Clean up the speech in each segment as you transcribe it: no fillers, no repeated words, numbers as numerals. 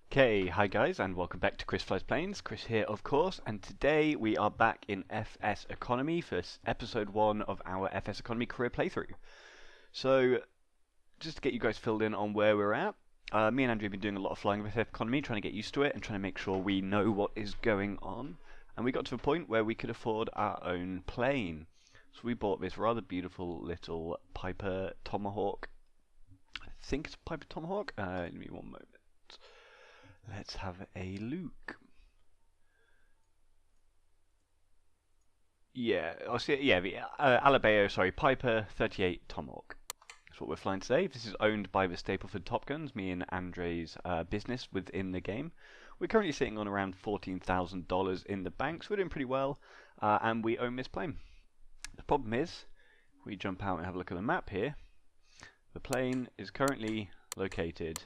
Okay, hi guys, and welcome back to Chris Flies Planes. Chris here, of course, and today we are back in FS Economy for episode 1 of our FS Economy career playthrough. So, just to get you guys filled in on where we're at, me and Andrew have been doing a lot of flying with FS Economy, trying to get used to it and trying to make sure we know what is going on. And we got to a point where we could afford our own plane. So we bought this rather beautiful little Piper Tomahawk. I think it's Piper Tomahawk. Give me one moment. Let's have a look. Yeah, I'll see. Yeah, the Piper 38 Tomahawk. That's what we're flying today. This is owned by the Stapleford Top Guns, me and Andre's business within the game. We're currently sitting on around $14,000 in the bank, so we're doing pretty well, and we own this plane. The problem is, if we jump out and have a look at the map here, the plane is currently located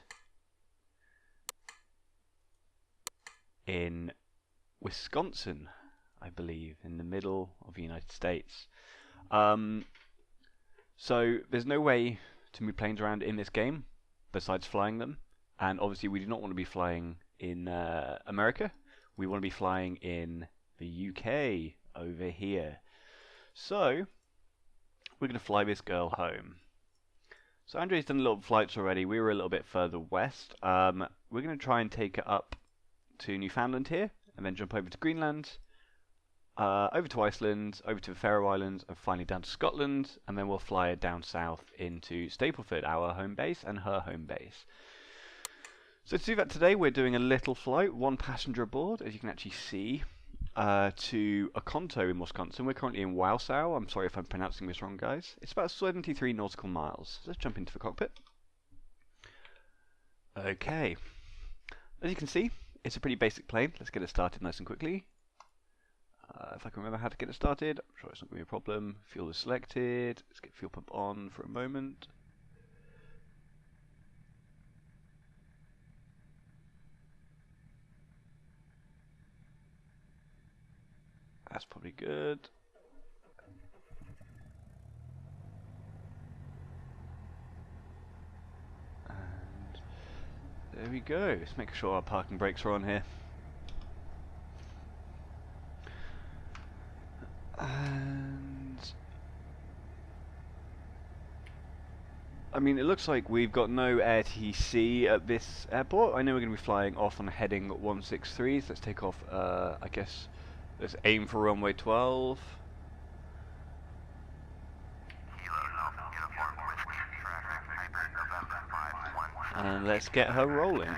in Wisconsin, I believe, in the middle of the United States. So there's no way to move planes around in this game besides flying them, and obviously we do not want to be flying in America. We want to be flying in the UK over here. So we're going to fly this girl home. So Andre's done a lot of flights already. We were a little bit further west. We're going to try and take her up to Newfoundland here, and then jump over to Greenland, over to Iceland, over to the Faroe Islands, and finally down to Scotland, and then we'll fly her down south into Stapleford, our home base, and her home base. So to do that today, we're doing a little flight, one passenger aboard, as you can actually see, to Oconto in Wisconsin. We're currently in Wausau. I'm sorry if I'm pronouncing this wrong, guys. It's about 73 nautical miles. So let's jump into the cockpit. Okay. As you can see, it's a pretty basic plane. Let's get it started nice and quickly. If I can remember how to get it started, I'm sure it's not going to be a problem. Fuel is selected. Let's get fuel pump on for a moment. That's probably good. And there we go. Let's make sure our parking brakes are on here. And I mean, it looks like we've got no ATC at this airport. I know we're going to be flying off on heading 163, so let's take off, I guess, let's aim for runway 12. And let's get her rolling.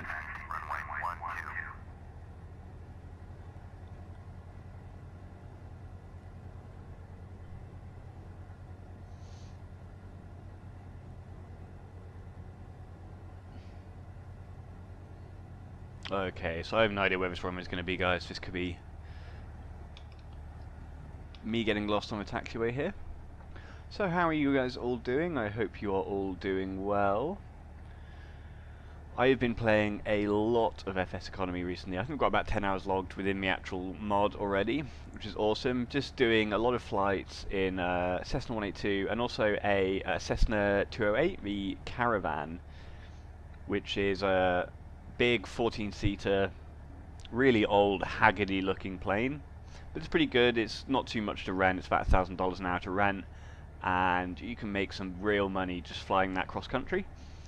Okay, so I have no idea where this runway is going to be, guys. This could be me getting lost on the taxiway here. So how are you guys all doing? I hope you are all doing well. I have been playing a lot of FS Economy recently. I think I've got about 10 hours logged within the actual mod already, which is awesome. Just doing a lot of flights in Cessna 182 and also a Cessna 208, the Caravan, which is a big 14-seater, really old, haggard-y looking plane. But it's pretty good. It's not too much to rent. It's about $1,000 an hour to rent, and you can make some real money just flying that cross-country.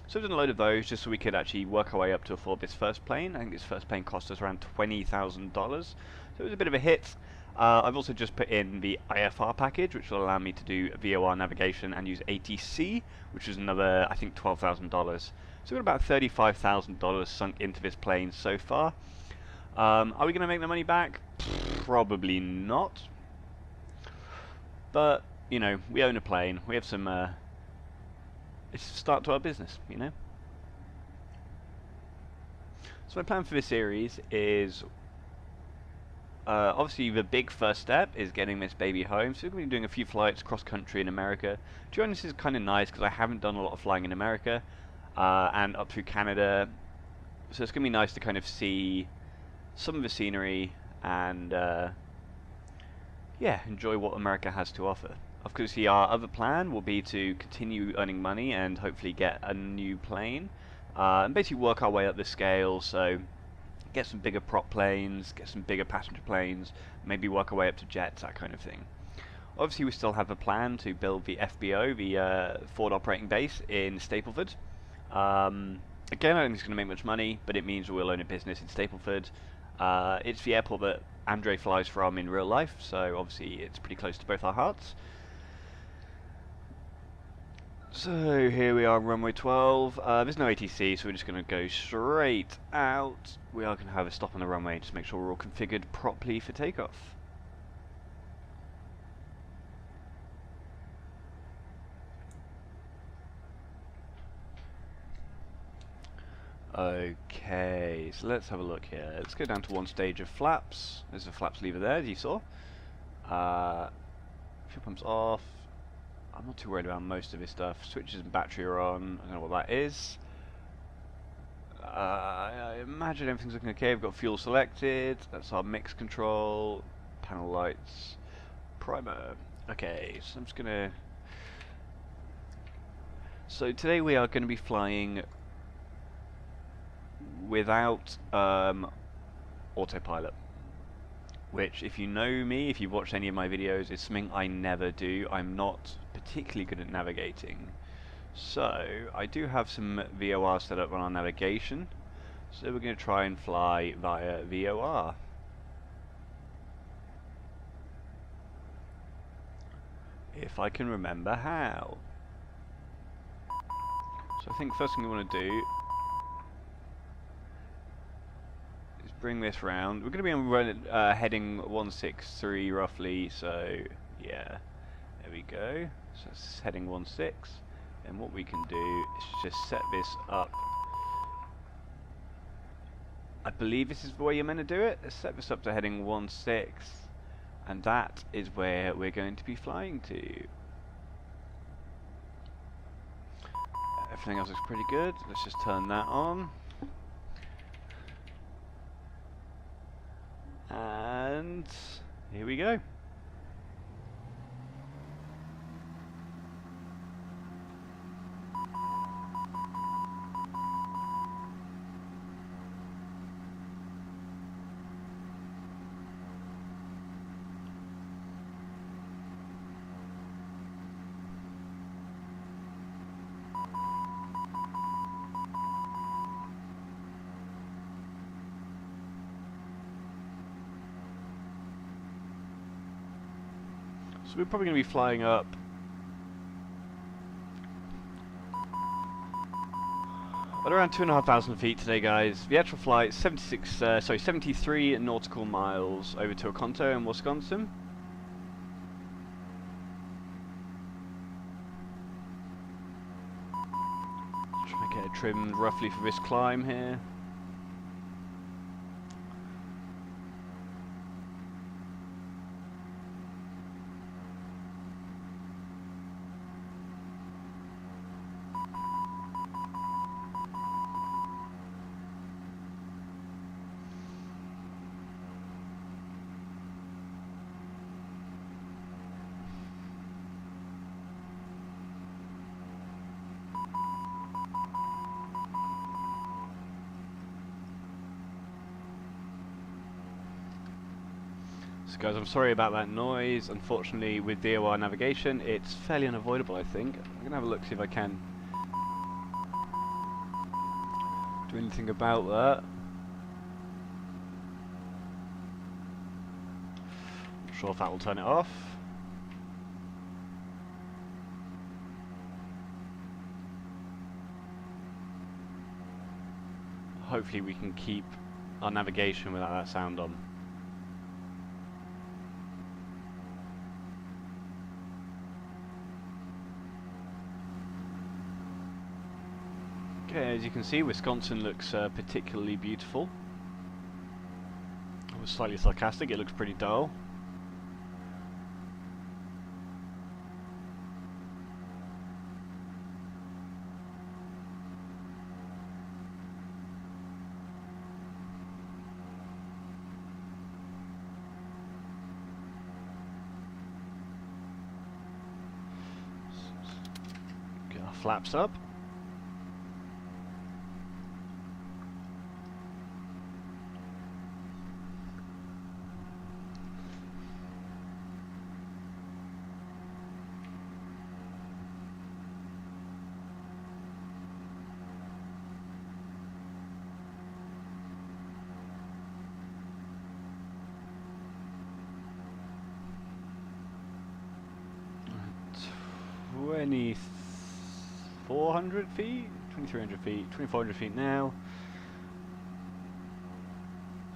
So we've done a load of those just so we could actually work our way up to afford this first plane. I think this first plane cost us around $20,000, so it was a bit of a hit. I've also just put in the IFR package, which will allow me to do VOR navigation and use ATC, which is another, I think, $12,000. So we've got about $35,000 sunk into this plane so far. Are we going to make the money back? Probably not. But, you know, we own a plane. We have some... it's a start to our business, you know? So my plan for this series is... obviously the big first step is getting this baby home, so we're going to be doing a few flights cross-country in America. To be honest, this is kind of nice because I haven't done a lot of flying in America, and up through Canada, so it's going to be nice to kind of see some of the scenery and yeah, enjoy what America has to offer. Of course, our other plan will be to continue earning money and hopefully get a new plane, and basically work our way up the scale. So get some bigger prop planes, get some bigger passenger planes, maybe work our way up to jets, that kind of thing. Obviously we still have a plan to build the FBO, the Forward Operating Base in Stapleford. Again, I don't think it's going to make much money, but it means we'll own a business in Stapleford. It's the airport that Andre flies from in real life, so obviously it's pretty close to both our hearts. So here we are on runway 12. There's no ATC, so we're just going to go straight out. We are going to have a stop on the runway just to make sure we're all configured properly for takeoff. Okay, so let's have a look here. Let's go down to one stage of flaps. There's a flaps lever there, as you saw. Fuel pumps off. I'm not too worried about most of this stuff. Switches and battery are on. I don't know what that is. I imagine everything's looking okay. We've got fuel selected. That's our mix control. Panel lights. Primer. Okay, so I'm just gonna... So today we are going to be flying without autopilot, which, if you know me, if you've watched any of my videos, is something I never do. I'm not particularly good at navigating, so I do have some VOR set up on our navigation, so we're going to try and fly via VOR. If I can remember how. So I think first thing we want to do bring this round. We're going to be on heading 163 roughly, so yeah, there we go. So it's heading 16, and what we can do is just set this up. I believe this is the way you're meant to do it. Let's set this up to heading 16, and that is where we're going to be flying to. Everything else looks pretty good. Let's just turn that on. And here we go. So we're probably going to be flying up at around 2,500 feet today, guys. The actual flight 73 nautical miles over to Oconto in Wisconsin. Trying to get it trimmed roughly for this climb here. So guys, I'm sorry about that noise. Unfortunately, with VOR navigation, it's fairly unavoidable, I think. I'm going to have a look, see if I can do anything about that. Not sure if that will turn it off. Hopefully we can keep our navigation without that sound on. Okay, as you can see, Wisconsin looks particularly beautiful. I was slightly sarcastic, it looks pretty dull. Get our flaps up. 2,400 feet, 2,300 feet, 2,400 feet now.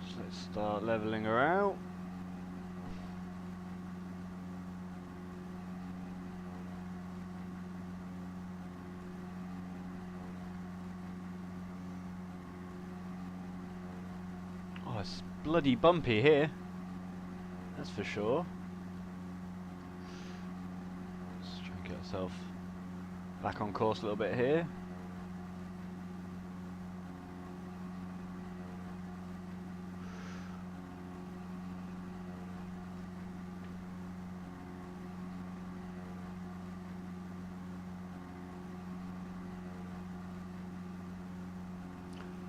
So let's start leveling her out. Oh, it's bloody bumpy here. That's for sure. Let's try and get ourselves back on course a little bit here.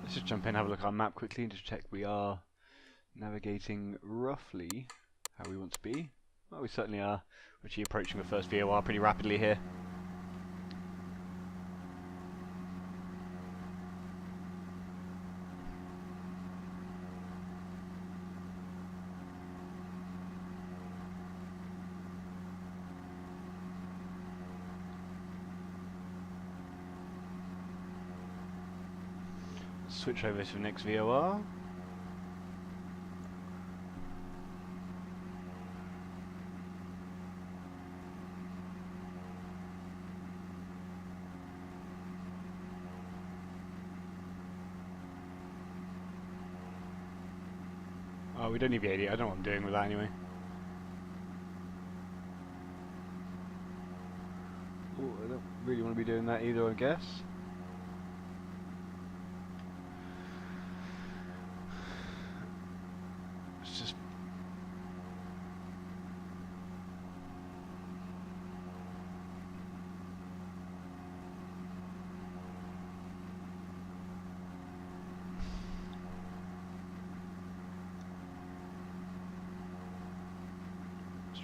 Let's just jump in and have a look at our map quickly and just check we are navigating roughly how we want to be. Well, we certainly are. We're actually approaching the first VOR pretty rapidly here. Switch over to the next VOR. Oh, we don't need the 80. I don't know what I'm doing with that anyway. Oh, I don't really want to be doing that either, I guess. It's just...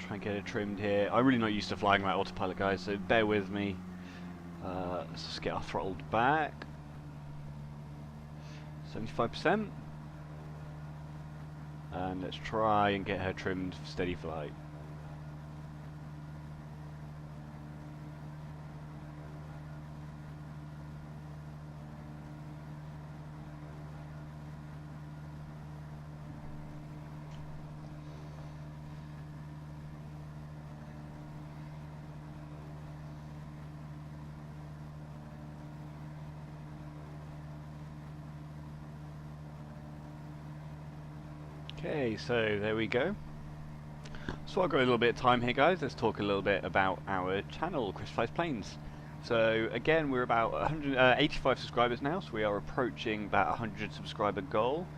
try and get it trimmed here. I'm really not used to flying my autopilot, guys, so bear with me. Let's just get our throttled back. 75%. And let's try and get her trimmed for steady flight. Okay, so there we go. So I've got a little bit of time here, guys. Let's talk a little bit about our channel, Chris Flies Planes. So again, we're about 185 subscribers now, so we are approaching that 100 subscriber goal.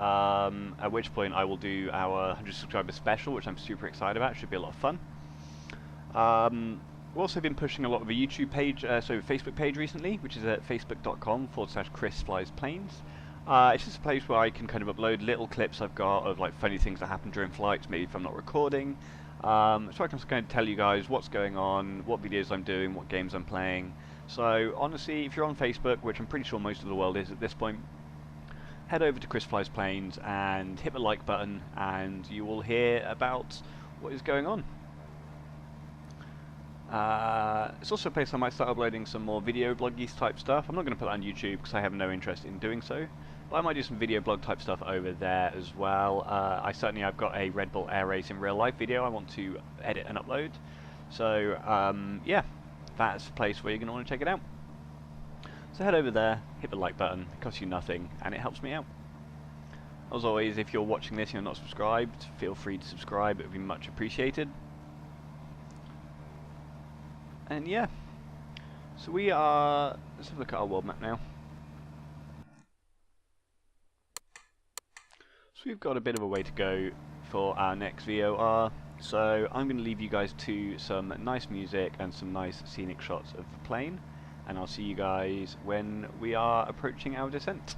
At which point I will do our 100 subscriber special, which I'm super excited about. Should be a lot of fun. We've also been pushing a lot of a YouTube page, so Facebook page recently, which is at facebook.com/Chris Flies Planes. It's just a place where I can kind of upload little clips I've got of like funny things that happen during flights, maybe if I'm not recording. So I can kind of tell you guys what's going on, what videos I'm doing, what games I'm playing. So honestly, if you're on Facebook, which I'm pretty sure most of the world is at this point, head over to Chris Flies Planes and hit the like button and you will hear about what is going on. It's also a place I might start uploading some more video bloggy type stuff. I'm not going to put that on YouTube because I have no interest in doing so. But I might do some video blog type stuff over there as well. I've got a Red Bull Air Race in real life video I want to edit and upload. So yeah, that's a place where you're going to want to check it out. So head over there, hit the like button, it costs you nothing and it helps me out. As always, if you're watching this and you're not subscribed, feel free to subscribe, it would be much appreciated. And yeah, so we are, let's have a look at our world map now. So we've got a bit of a way to go for our next VOR, so I'm going to leave you guys to some nice music and some nice scenic shots of the plane, and I'll see you guys when we are approaching our descent.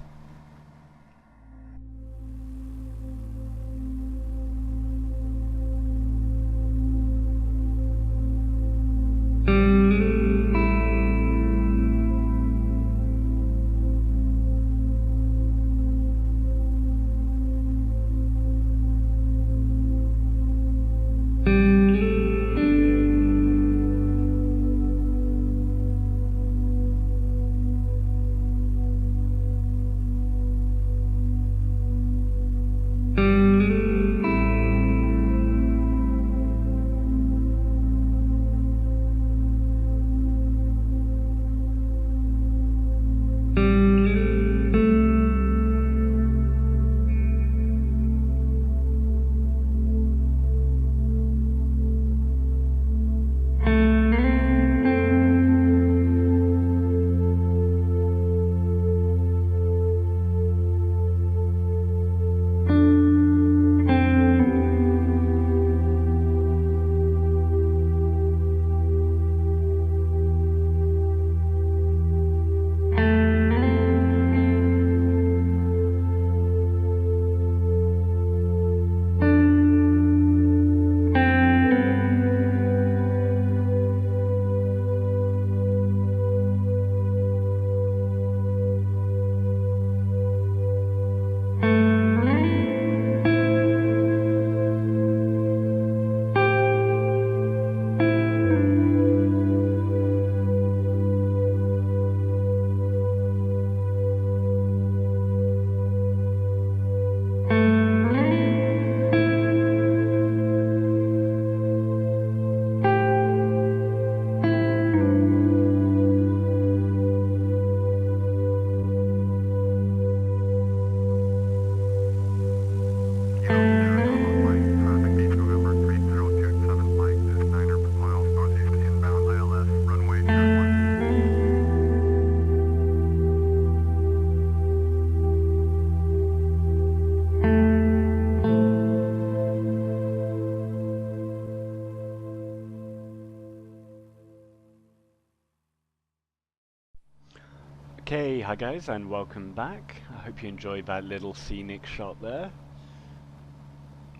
hi guys, and welcome back. I hope you enjoyed that little scenic shot there.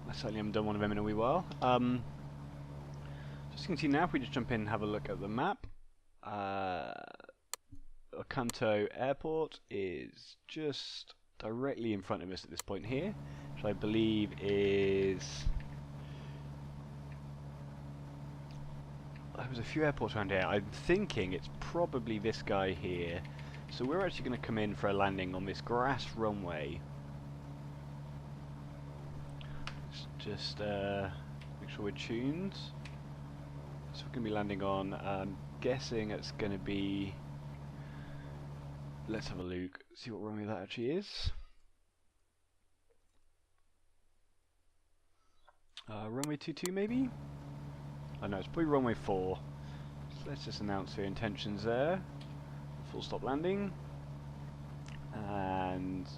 I certainly haven't done one of them in a wee while. Just you can see now, if we just jump in and have a look at the map, Okanto Airport is just directly in front of us at this point here, which I believe is... There's a few airports around here. I'm thinking it's probably this guy here. So we're actually going to come in for a landing on this grass runway. Just make sure we're tuned. So we're going to be landing on, I'm guessing it's going to be... Let's have a look, see what runway that actually is. Runway 22 maybe? Oh no, it's probably runway 4. So let's just announce your intentions there. Full stop landing. And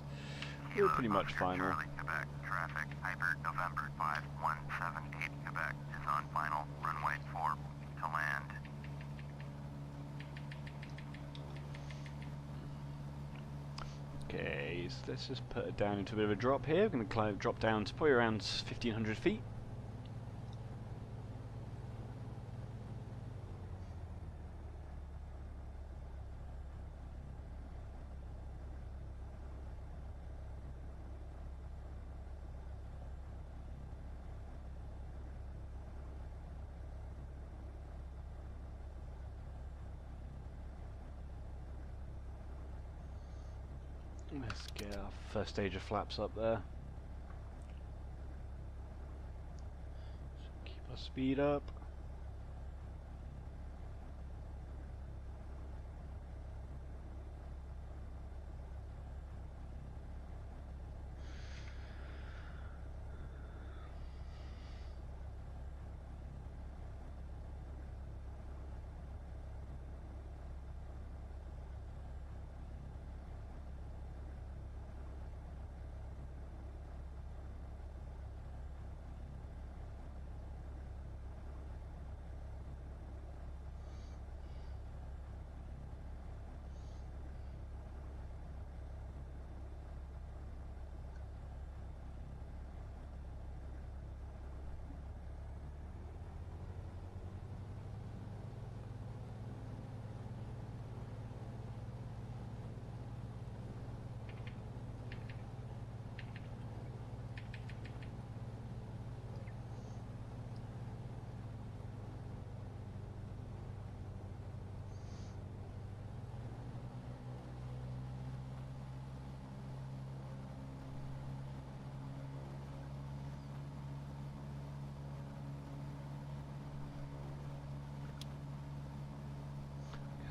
we're pretty much final. Charlie, Quebec, traffic, Hyper, November 5178, Quebec is on final, runway 4 to land. Okay, so let's just put it down into a bit of a drop here. We're going to drop down to probably around 1500 feet. Let's get our first stage of flaps up there. Keep our speed up.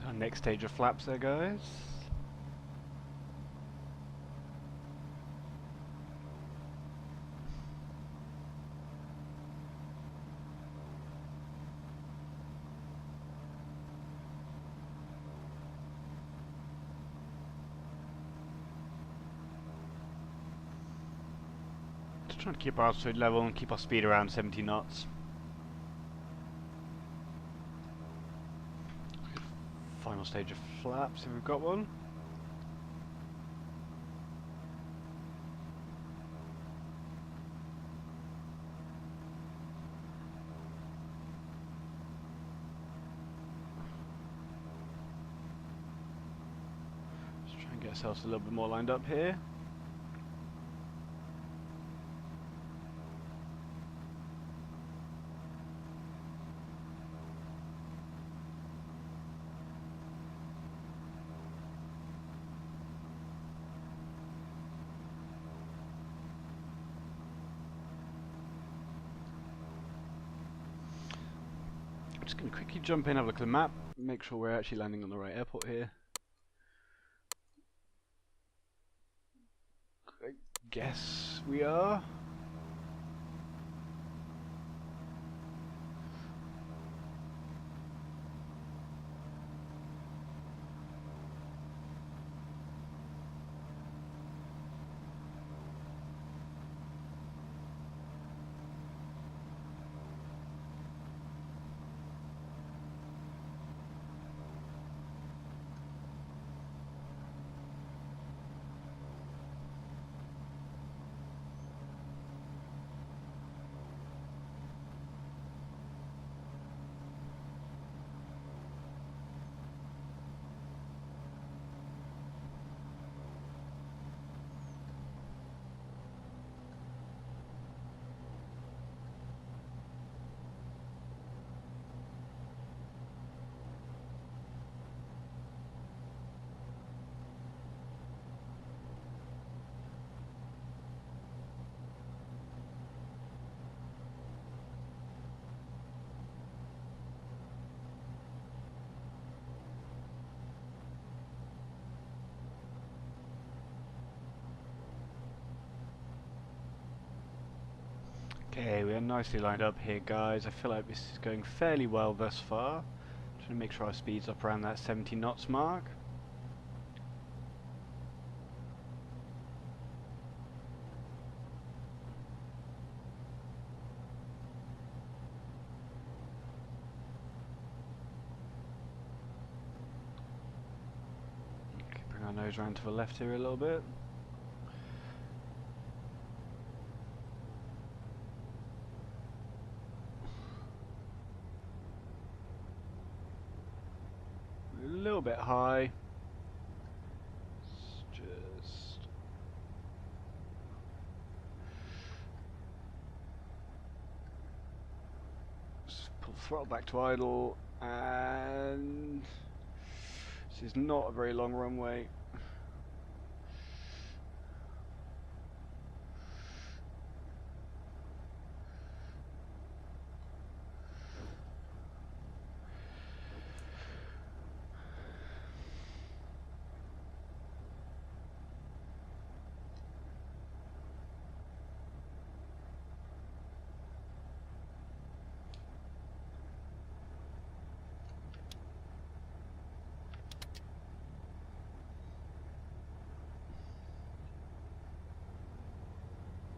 Our next stage of flaps there, guys. Just trying to keep our altitude level and keep our speed around 70 knots. Final stage of flaps, if we've got one. Let's try and get ourselves a little bit more lined up here. Just going to quickly jump in, have a look at the map, make sure we're actually landing on the right airport here. I guess we are. Okay, we are nicely lined up here, guys. I feel like this is going fairly well thus far. Trying to make sure our speed's up around that 70 knots mark. Okay, bring our nose around to the left here a little bit. A little bit high. Just pull the throttle back to idle, and this is not a very long runway.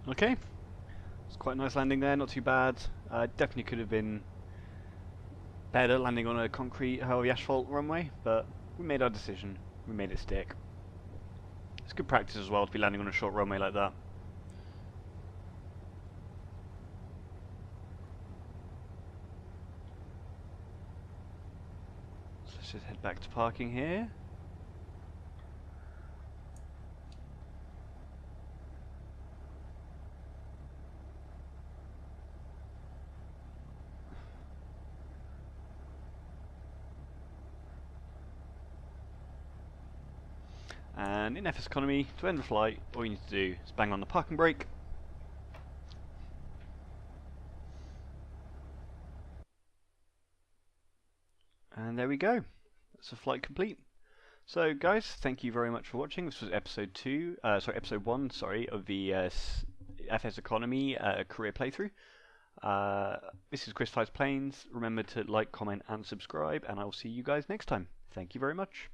Okay, it's quite a nice landing there, not too bad. Definitely could have been better landing on a concrete, heavy asphalt runway, but we made our decision. We made it stick. It's good practice as well to be landing on a short runway like that. So let's just head back to parking here. And in FSEconomy, to end the flight, all you need to do is bang on the parking brake. And there we go. That's a flight complete. So guys, thank you very much for watching. This was episode 1, of the FSEconomy career playthrough. This is Chris Flies Planes. Remember to like, comment and subscribe, and I will see you guys next time. Thank you very much.